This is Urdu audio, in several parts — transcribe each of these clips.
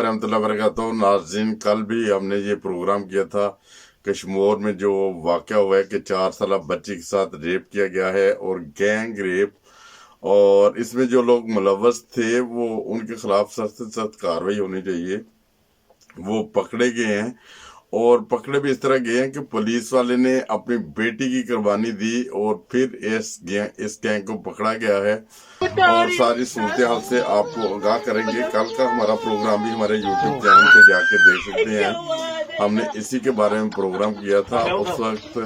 ورحمۃ اللہ وبرکاتہ۔ ناظرین، کل بھی ہم نے یہ پروگرام کیا تھا کشمور میں جو واقعہ ہوا ہے کہ 4 سالہ بچی کے ساتھ ریپ کیا گیا ہے اور گینگ ریپ، اور اس میں جو لوگ ملوث تھے وہ ان کے خلاف سخت سے سخت کارروائی ہونی چاہیے۔ وہ پکڑے گئے ہیں، اور پکڑے بھی اس طرح گئے ہیں کہ پولیس والے نے اپنی بیٹی کی قربانی دی اور پھر اس گینگ کو پکڑا گیا ہے، اور ساری صورتحال سے آپ کو آگاہ کریں گے۔ کل کا ہمارا پروگرام بھی ہمارے یوٹیوب چینل پہ جا کے دیکھ سکتے ہیں، ہم نے اسی کے بارے میں پروگرام کیا تھا۔ اس وقت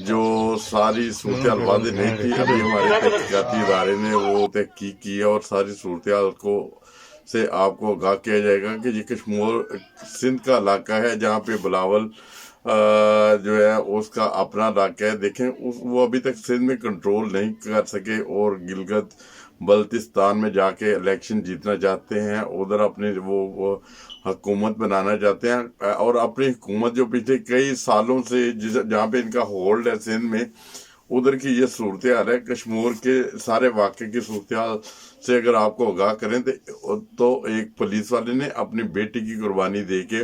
جو ساری صورتحال واضح نہیں تھی، ابھی ہمارے تحقیقاتی ادارے نے وہ تحقیق کی اور ساری صورتحال سے آپ کو آگاہ کیا جائے گا کہ یہ کشمیر سندھ کا علاقہ ہے جہاں پہ بلاول جو ہے اس کا اپنا علاقہ ہے۔ دیکھیں وہ ابھی تک سندھ میں کنٹرول نہیں کر سکے اور گلگت بلتستان میں جا کے الیکشن جیتنا چاہتے ہیں، ادھر اپنی وہ حکومت بنانا چاہتے ہیں، اور اپنی حکومت جو پچھلے کئی سالوں سے جہاں پہ ان کا ہولڈ ہے سندھ میں، ادھر کی یہ صورتحال ہے۔ کشمیر کے سارے واقعے کی صورتحال سے اگر آپ کو آگاہ کریں تو ایک پولیس والے نے اپنی بیٹی کی قربانی دے کے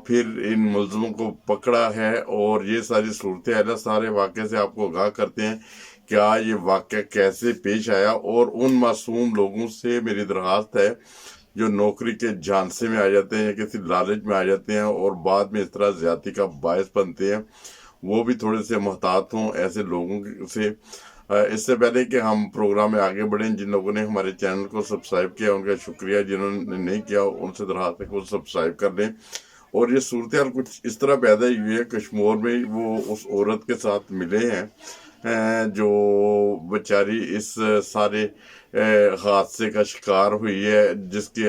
پھر ان ملزموں کو پکڑا ہے، اور یہ ساری صورتحال سارے واقعے سے آپ کو آگاہ کرتے ہیں کیا یہ واقعہ کیسے پیش آیا۔ اور ان معصوم لوگوں سے میری درخواست ہے جو نوکری کے جھانسے میں آ جاتے ہیں یا کسی لالچ میں آ جاتے ہیں اور بعد میں اس طرح زیادتی کا باعث بنتے ہیں، وہ بھی تھوڑے سے محتاط ہوں ایسے لوگوں سے۔ اس سے پہلے کہ ہم پروگرام میں آگے بڑھیں، جن لوگوں نے ہمارے چینل کو سبسکرائب کیا ان کا شکریہ، جنہوں نے نہیں کیا ان سے درخواست ہے کہ وہ سبسکرائب کر لیں۔ اور یہ صورتحال کچھ اس طرح پیدا ہوئی ہے، کشمیر میں وہ اس عورت کے ساتھ ملے ہیں جو بیچاری اس سارے حادثے کا شکار ہوئی ہے، جس کی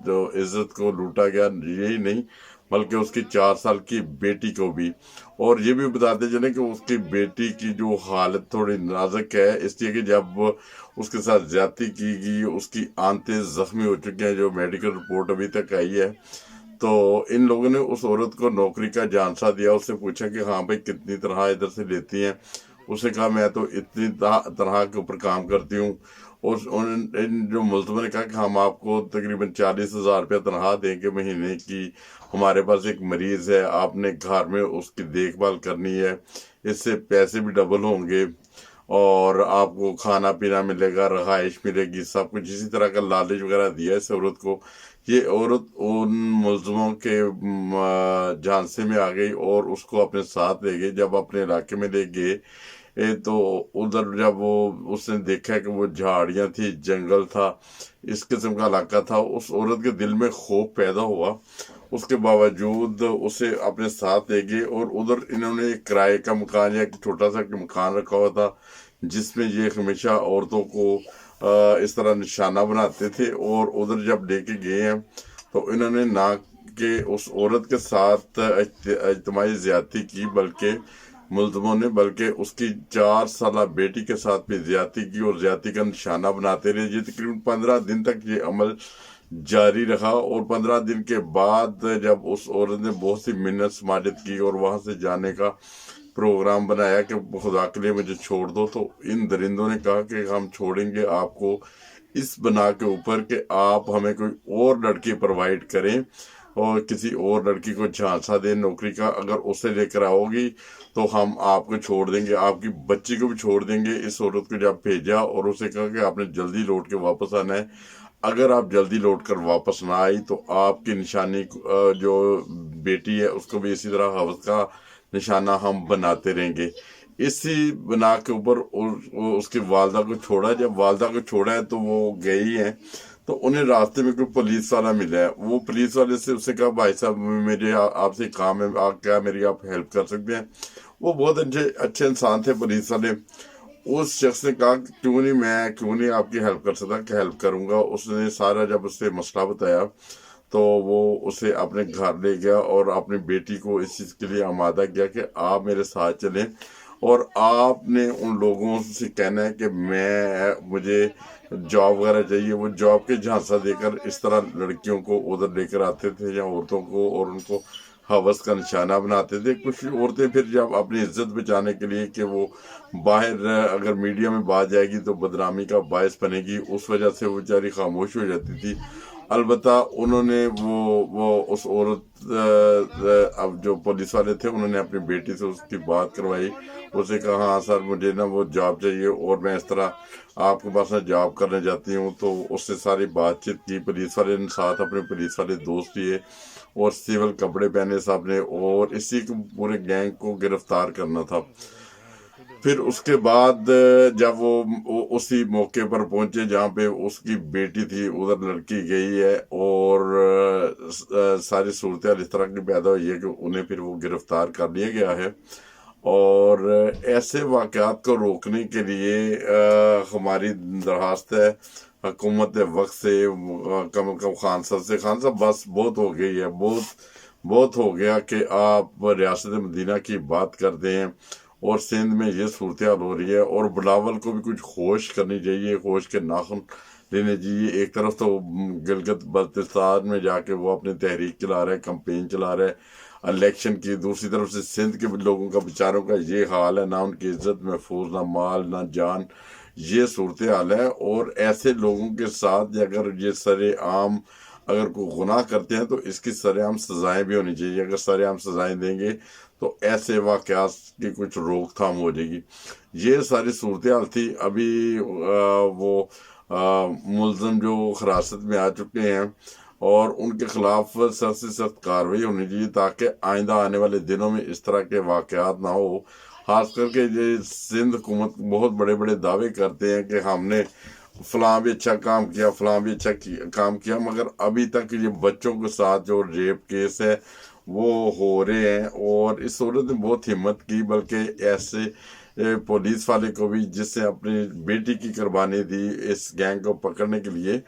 جو عزت کو لوٹا گیا، یہی نہیں بلکہ اس کی 4 سال کی بیٹی کو بھی۔ اور یہ بھی بتاتے چلیں کہ اس کی بیٹی کی جو حالت تھوڑی نازک ہے، اس لیے کہ جب اس کے ساتھ زیادتی کی گئی اس کی آنتیں زخمی ہو چکی ہیں، جو میڈیکل رپورٹ ابھی تک آئی ہے۔ تو ان لوگوں نے اس عورت کو نوکری کا جھانسا دیا، اس سے پوچھا کہ ہاں بھائی کتنی تنخواہ ادھر سے لیتی ہیں، اس نے کہا میں تو اتنی تنخواہ کے اوپر کام کرتی ہوں۔ اور ان جو ملزموں نے کہا کہ ہم آپ کو تقریباً 40,000 روپیہ تنخواہ دیں گے مہینے کی، ہمارے پاس ایک مریض ہے، آپ نے گھر میں اس کی دیکھ بھال کرنی ہے، اس سے پیسے بھی ڈبل ہوں گے، اور آپ کو کھانا پینا ملے گا، رہائش ملے گی، سب کچھ اسی طرح کا لالچ وغیرہ دیا اس عورت کو۔ یہ عورت ان ملزموں کے جھانسے میں آ گئی اور اس کو اپنے ساتھ لے گئی۔ جب اپنے علاقے میں لے گئے تو ادھر جب اس نے دیکھا کہ وہ جھاڑیاں تھی، جنگل تھا، اس قسم کا علاقہ تھا، اس عورت کے دل میں خوف پیدا ہوا۔ اس کے باوجود اسے اپنے ساتھ لے گئے، اور ادھر انہوں نے ایک کرائے کا مکان یا ایک چھوٹا سا مکان رکھا ہوا تھا، جس میں یہ ہمیشہ عورتوں کو اس طرح نشانہ بناتے تھے۔ اور ادھر جب لے کے گئے ہیں تو انہوں نے نہ کہ اس عورت کے ساتھ اجتماعی زیادتی کی بلکہ ملزموں نے، بلکہ اس کی 4 سالہ بیٹی کے ساتھ بھی زیادتی کی، اور زیادتی کا نشانہ بناتے رہے۔ یہ تقریباً 15 دن تک یہ عمل جاری رہا، اور 15 دن کے بعد جب اس عورت نے بہت سی منت سماجت کی اور وہاں سے جانے کا پروگرام بنایا کہ خدا کے لیے مجھے چھوڑ دو، تو ان درندوں نے کہا کہ ہم چھوڑیں گے آپ کو اس بنا کے اوپر کہ آپ ہمیں کوئی اور لڑکی پرووائڈ کریں، اور کسی اور لڑکی کو جھانسا دیں نوکری کا، اگر اسے لے کر آؤ گی تو ہم آپ کو چھوڑ دیں گے، آپ کی بچی کو بھی چھوڑ دیں گے۔ اس عورت کو جب بھیجا اور اسے کہا کہ آپ نے جلدی لوٹ کے واپس آنا ہے، اگر آپ جلدی لوٹ کر واپس نہ آئی تو آپ کی نشانی جو بیٹی ہے اس کو بھی اسی طرح حوث کا نشانہ ہم بناتے رہیں گے۔ اسی بنا کے اوپر اس کی والدہ کو چھوڑا۔ جب والدہ کو چھوڑا ہے تو وہ گئی ہیں، تو انہیں راستے میں کوئی پولیس والا ملا ہے۔ وہ پولیس والے سے اسے کہا بھائی صاحب میرے آپ سے کام ہے، کیا میری آپ ہیلپ کر سکتے ہیں؟ وہ بہت اچھے انسان تھے پولیس والے۔ اس شخص نے کہا کہ کیوں نہیں آپ کی ہیلپ کر سکتا، کہ ہیلپ کروں گا۔ اس نے سارا جب اس سے مسئلہ بتایا تو وہ اسے اپنے گھر لے گیا اور اپنی بیٹی کو اس چیز کے لیے آمادہ کیا کہ آپ میرے ساتھ چلیں، اور آپ نے ان لوگوں سے کہنا ہے کہ مجھے جاب وغیرہ چاہیے۔ وہ جاب کے جھانسا دے کر اس طرح لڑکیوں کو ادھر لے کر آتے تھے یا عورتوں کو، اور ان کو حوث کا نشانہ بناتے تھے۔ کچھ عورتیں پھر جب اپنی عزت بچانے کے لیے کہ وہ باہر اگر میڈیا میں بات جائے گی تو بدنامی کا باعث بنے گی، اس وجہ سے وہ بیچاری خاموش ہو جاتی تھی۔ البتہ انہوں نے وہ اس عورت اب جو پولیس والے تھے انہوں نے اپنی بیٹی سے اس کی بات کروائی. اسے کہا ہاں سر مجھے نا وہ جاب چاہیے اور میں اس طرح آپ کے پاس نا جاب کرنے جاتی ہوں. تو اس سے ساری بات چیت کی. پولیس والے نے ساتھ اپنے پولیس والے دوست لیے اور سول کپڑے پہنے سب نے, اور اسی کو پورے گینگ کو گرفتار کرنا تھا. پھر اس کے بعد جب وہ اسی موقع پر پہنچے جہاں پہ اس کی بیٹی تھی, ادھر لڑکی گئی ہے اور ساری صورتحال اس طرح کی پیدا ہوئی ہے کہ انہیں پھر وہ گرفتار کر لیا گیا ہے. اور ایسے واقعات کو روکنے کے لیے ہماری درخواست ہے حکومت وقت سے, کم از کم خان صاحب سے, خان صاحب بس بہت ہو گئی ہے, بہت ہو گیا کہ آپ ریاست مدینہ کی بات کرتے ہیں اور سندھ میں یہ صورتحال ہو رہی ہے. اور بلاول کو بھی کچھ ہوش کرنی چاہیے, ہوش کے ناخن لینے چاہیے. ایک طرف تو گلگت بلتستان میں جا کے وہ اپنی تحریک چلا رہے, کمپین چلا رہے الیکشن کی, دوسری طرف سے سندھ کے لوگوں کا بیچاروں کا یہ حال ہے, نہ ان کی عزت محفوظ, نہ مال نہ جان, یہ صورتحال ہے. اور ایسے لوگوں کے ساتھ اگر یہ سر عام اگر کوئی گناہ کرتے ہیں تو اس کی سر عام سزائیں بھی ہونی چاہیے. اگر سر عام سزائیں دیں گے تو ایسے واقعات کی کچھ روک تھام ہو جائے گی. یہ ساری صورتحال تھی. ابھی وہ ملزم جو حراست میں آ چکے ہیں اور ان کے خلاف سخت سے سخت کارروائی ہونی چاہیے تاکہ آئندہ آنے والے دنوں میں اس طرح کے واقعات نہ ہو. خاص کر کے یہ سندھ حکومت بہت بڑے بڑے دعوے کرتے ہیں کہ ہم نے فلاں بھی اچھا کام کیا, فلاں بھی اچھا کام کیا, مگر ابھی تک یہ بچوں کے ساتھ جو ریپ کیس ہے وہ ہو رہے ہیں. اور اس عورت نے بہت ہمت کی, بلکہ ایسے پولیس والے کو بھی جس سے اپنی بیٹی کی قربانی دی اس گینگ کو پکڑنے کے لیے.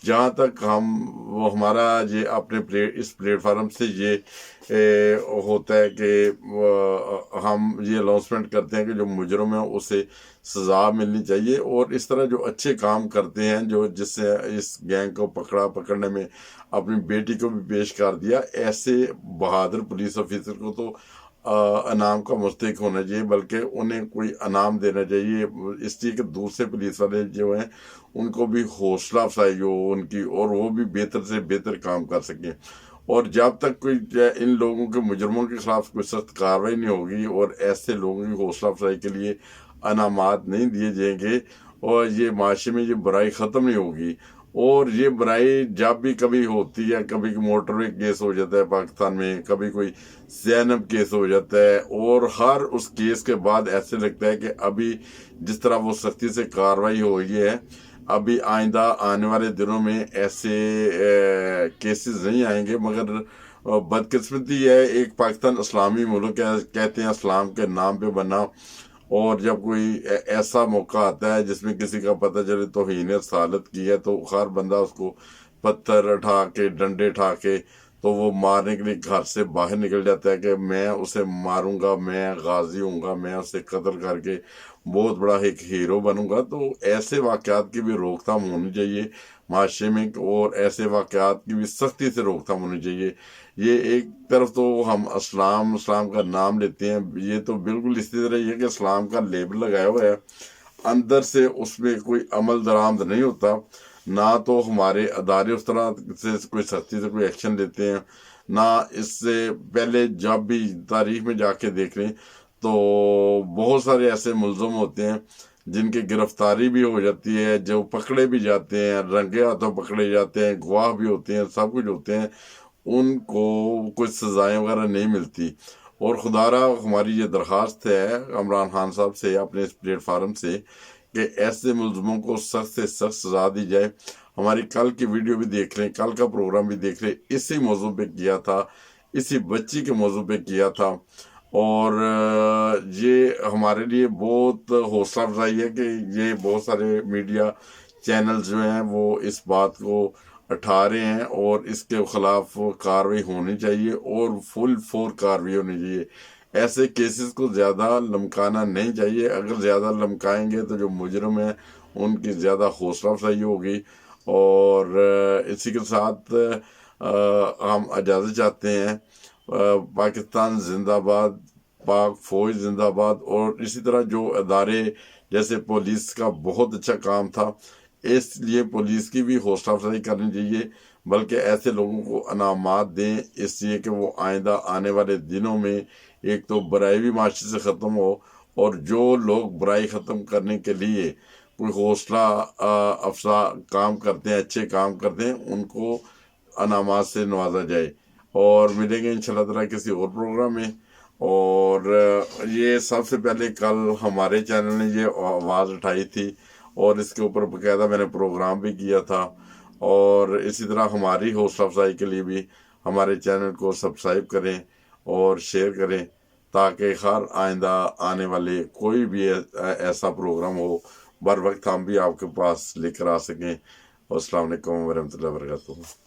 جہاں تک ہمارا یہ اپنے اس پلیٹ فارم سے یہ ہوتا ہے کہ ہم یہ اناؤنسمنٹ کرتے ہیں کہ جو مجرم ہے اسے سزا ملنی چاہیے. اور اس طرح جو اچھے کام کرتے ہیں, جو جس سے اس گینگ کو پکڑنے میں اپنی بیٹی کو بھی پیش کر دیا, ایسے بہادر پولیس آفیسر کو تو انعام کا مستحق ہونا چاہیے, بلکہ انہیں کوئی انعام دینا چاہیے اس لیے کہ دوسرے پولیس والے جو ہیں ان کو بھی حوصلہ افزائی ہو ان کی, اور وہ بھی بہتر سے بہتر کام کر سکیں. اور جب تک کوئی ان لوگوں کے مجرموں کے خلاف کوئی سخت کارروائی نہیں ہوگی اور ایسے لوگوں کی حوصلہ افزائی کے لیے انعامات نہیں دیے جائیں گے, اور یہ معاشرے میں یہ برائی ختم نہیں ہوگی. اور یہ برائی جب بھی کبھی ہوتی ہے, کبھی موٹر وے کیس ہو جاتا ہے پاکستان میں, کبھی کوئی زینب کیس ہو جاتا ہے, اور ہر اس کیس کے بعد ایسے لگتا ہے کہ ابھی جس طرح وہ سختی سے کارروائی ہو رہی ہے, ابھی آئندہ آنے والے دنوں میں ایسے کیسز نہیں آئیں گے. مگر بدقسمتی ہے, ایک پاکستان اسلامی ملک ہے, کہتے ہیں اسلام کے نام پہ بنا, اور جب کوئی ایسا موقع آتا ہے جس میں کسی کا پتہ چلے توہین رسالت کی ہے تو ہر بندہ اس کو پتھر اٹھا کے, ڈنڈے اٹھا کے تو وہ مارنے کے لیے گھر سے باہر نکل جاتا ہے کہ میں اسے ماروں گا, میں غازی ہوں گا, میں اسے قتل کر کے بہت بڑا ایک ہیرو بنوں گا. تو ایسے واقعات کی بھی روک تھام ہونی چاہیے معاشرے میں, اور ایسے واقعات کی بھی سختی سے روک تھام ہونی چاہیے. یہ ایک طرف تو ہم اسلام کا نام لیتے ہیں, یہ تو بالکل اسی طرح یہ کہ اسلام کا لیبل لگایا ہوا ہے, اندر سے اس میں کوئی عمل درآمد نہیں ہوتا, نہ تو ہمارے ادارے اس طرح سے کوئی سختی سے کوئی ایکشن لیتے ہیں, نہ اس سے پہلے جب بھی تاریخ میں جا کے دیکھ لیں تو بہت سارے ایسے ملزم ہوتے ہیں جن کی گرفتاری بھی ہو جاتی ہے, جو پکڑے بھی جاتے ہیں, رنگے ہاتھوں پکڑے جاتے ہیں, گواہ بھی ہوتے ہیں, سب کچھ ہوتے ہیں, ان کو کچھ سزائیں وغیرہ نہیں ملتی. اور خدا را ہماری یہ درخواست ہے عمران خان صاحب سے اپنے اس پلیٹ فارم سے کہ ایسے ملزموں کو سخت سے سخت سزا دی جائے. ہماری کل کی ویڈیو بھی دیکھ لیں, کل کا پروگرام بھی دیکھ لیں, اسی موضوع پہ کیا تھا, اسی بچی کے موضوع پہ کیا تھا. اور یہ ہمارے لیے بہت حوصلہ افزائی ہے کہ یہ بہت سارے میڈیا چینلز جو ہیں وہ اس بات کو اٹھا رہے ہیں, اور اس کے خلاف کارروائی ہونی چاہیے اور فل فور کارروائی ہونی چاہیے. ایسے کیسز کو زیادہ لمکانا نہیں چاہیے, اگر زیادہ لمکائیں گے تو جو مجرم ہیں ان کی زیادہ حوصلہ افزائی ہوگی. اور اسی کے ساتھ ہم اجازت چاہتے ہیں. پاکستان زندہ باد, پاک فوج زندہ باد. اور اسی طرح جو ادارے جیسے پولیس کا بہت اچھا کام تھا, اس لیے پولیس کی بھی حوصلہ افزائی کرنی چاہیے، بلکہ ایسے لوگوں کو انعامات دیں، اس لیے کہ وہ آئندہ آنے والے دنوں میں ایک تو برائی بھی معاشرے سے ختم ہو، اور جو لوگ برائی ختم کرنے کے لیے کوئی حوصلہ افزا کام کرتے ہیں، اچھے کام کرتے ہیں، ان کو انعامات سے نوازا جائے۔ اور ملیں گے انشاءاللہ تعالیٰ کسی اور پروگرام میں۔ اور یہ سب سے پہلے کل ہمارے چینل نے یہ آواز اٹھائی تھی، اور اس کے اوپر باقاعدہ میں نے پروگرام بھی کیا تھا۔ اور اسی طرح ہماری حوصلہ افزائی کے لیے بھی ہمارے چینل کو سبسکرائب کریں اور شیئر کریں، تاکہ ہر آئندہ آنے والے کوئی بھی ایسا پروگرام ہو بر وقت ہم بھی آپ کے پاس لے کر آ سکیں۔ السلام علیکم ورحمۃ اللہ وبرکاتہ۔